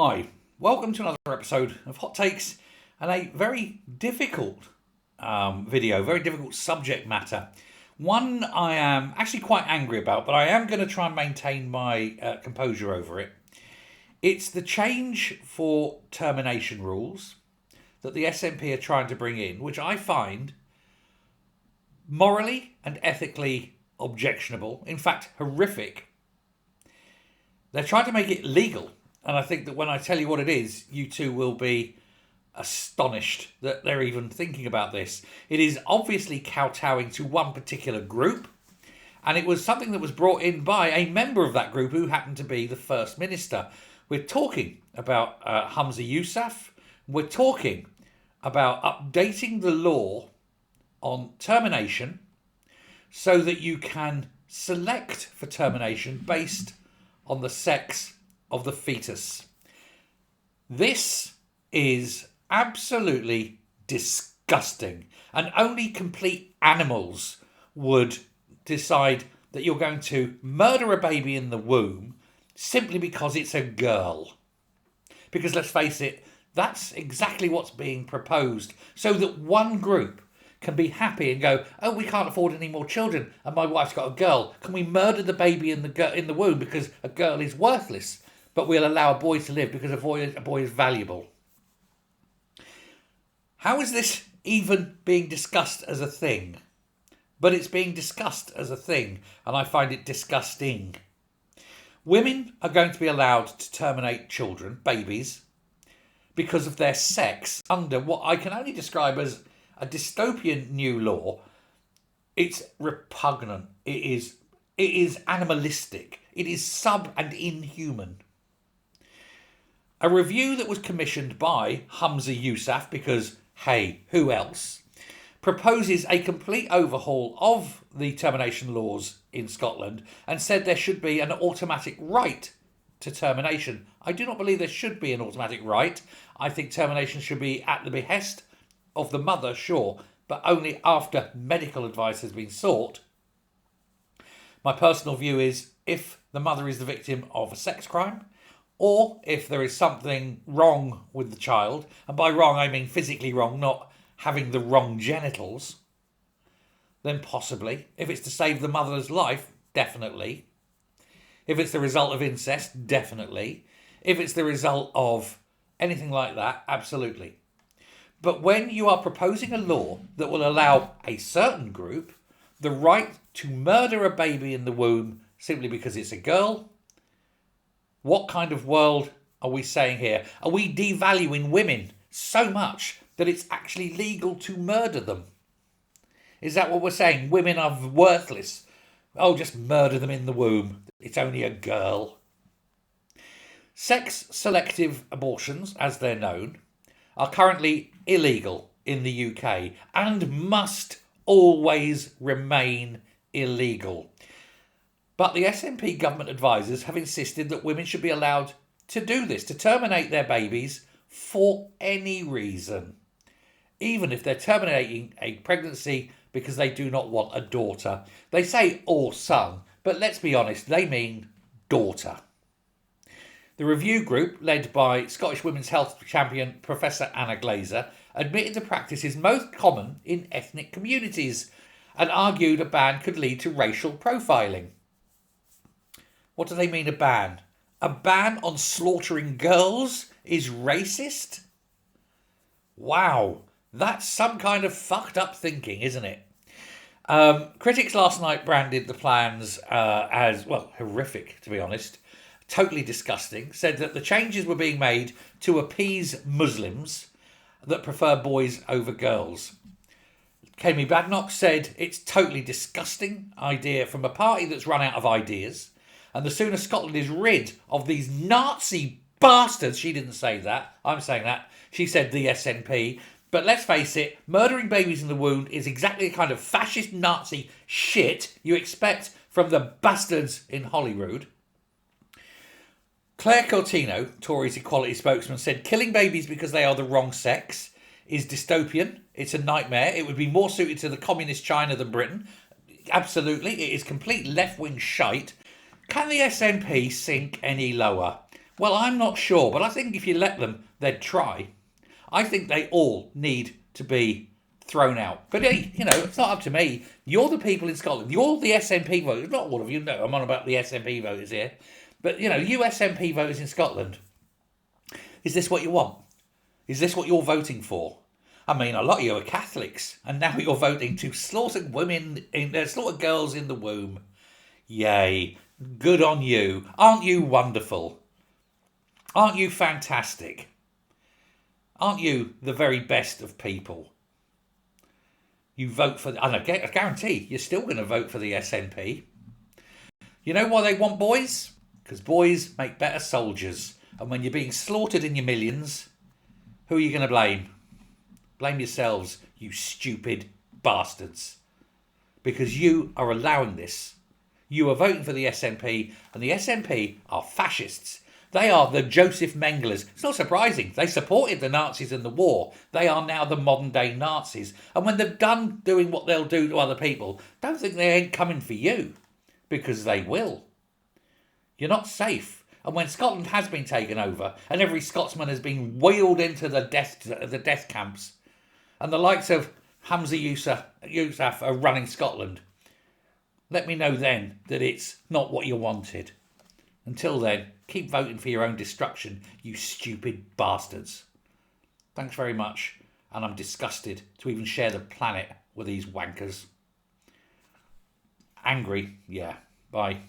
Hi, welcome to another episode of Hot Takes and a very difficult video, very difficult subject matter. One I am actually quite angry about, but I am going to try and maintain my composure over it. It's the change for termination rules that the SNP are trying to bring in, which I find morally and ethically objectionable, in fact, horrific. They're trying to make it legal. And I think that when I tell you what it is, you too will be astonished that they're even thinking about this. It is obviously kowtowing to one particular group. And it was something that was brought in by a member of that group who happened to be the First Minister. We're talking about Hamza Yousaf. We're talking about updating the law on termination so that you can select for termination based on the sex of the fetus. This is absolutely disgusting, and only complete animals would decide that you're going to murder a baby in the womb simply because it's a girl. Because let's face it, that's exactly what's being proposed, so that one group can be happy and go, oh, we can't afford any more children and my wife's got a girl. Can we murder the baby in the womb because a girl is worthless? But we'll allow a boy to live because a boy is valuable. How is this even being discussed as a thing? But it's being discussed as a thing, and I find it disgusting. Women are going to be allowed to terminate children, babies, because of their sex under what I can only describe as a dystopian new law. It's repugnant. It is animalistic. It is sub and inhuman. A review that was commissioned by Hamza Yousaf, because, hey, who else, proposes a complete overhaul of the termination laws in Scotland and said there should be an automatic right to termination. I do not believe there should be an automatic right. I think termination should be at the behest of the mother, sure, but only after medical advice has been sought. My personal view is if the mother is the victim of a sex crime, or if there is something wrong with the child, and by wrong I mean physically wrong, not having the wrong genitals, then possibly. If it's to save the mother's life, definitely. If it's the result of incest, definitely. If it's the result of anything like that, absolutely. But when you are proposing a law that will allow a certain group the right to murder a baby in the womb simply because it's a girl, what kind of world are we saying here? Are we devaluing women so much that it's actually legal to murder them? Is that what we're saying? Women are worthless. Oh, just murder them in the womb. It's only a girl. Sex-selective abortions, as they're known, are currently illegal in the UK and must always remain illegal. But the SNP government advisors have insisted that women should be allowed to do this, to terminate their babies for any reason. Even if they're terminating a pregnancy because they do not want a daughter. They say or son, but let's be honest, they mean daughter. The review group, led by Scottish women's health champion Professor Anna Glaser, admitted the practice is most common in ethnic communities and argued a ban could lead to racial profiling. What do they mean, a ban? A ban on slaughtering girls is racist? Wow, that's some kind of fucked up thinking, isn't it? Critics last night branded the plans as, well, horrific, to be honest. Totally disgusting. Said that the changes were being made to appease Muslims that prefer boys over girls. Kemi Badenoch said it's totally disgusting idea from a party that's run out of ideas. And the sooner Scotland is rid of these Nazi bastards, she didn't say that, I'm saying that, she said the SNP. But let's face it, murdering babies in the womb is exactly the kind of fascist Nazi shit you expect from the bastards in Holyrood. Claire Cortino, Tory's equality spokesman, said killing babies because they are the wrong sex is dystopian. It's a nightmare. It would be more suited to the communist China than Britain. Absolutely. It is complete left-wing shite. Can the SNP sink any lower? Well, I'm not sure, but I think if you let them, they'd try. I think they all need to be thrown out. But hey, it's not up to me. You're the people in Scotland. You're the SNP voters. Not all of you. No, I'm on about the SNP voters here. But you SNP voters in Scotland. Is this what you want? Is this what you're voting for? I mean, a lot of you are Catholics, and now you're voting to slaughter slaughter girls in the womb. Yay! Good on you. Aren't you wonderful? Aren't you fantastic? Aren't you the very best of people? You vote for, I guarantee you're still going to vote for the SNP. You know why they want boys? Because boys make better soldiers. And when you're being slaughtered in your millions, who are you going to blame? Blame yourselves, you stupid bastards. Because you are allowing this. You are voting for the SNP, and the SNP are fascists. They are the Joseph Mengelers. It's not surprising. They supported the Nazis in the war. They are now the modern day Nazis. And when they're done doing what they'll do to other people, don't think they ain't coming for you. Because they will. You're not safe. And when Scotland has been taken over, and every Scotsman has been wheeled into the death camps, and the likes of Hamza Yousaf are running Scotland, let me know then that it's not what you wanted. Until then, keep voting for your own destruction, you stupid bastards. Thanks very much, and I'm disgusted to even share the planet with these wankers. Angry, yeah. Bye.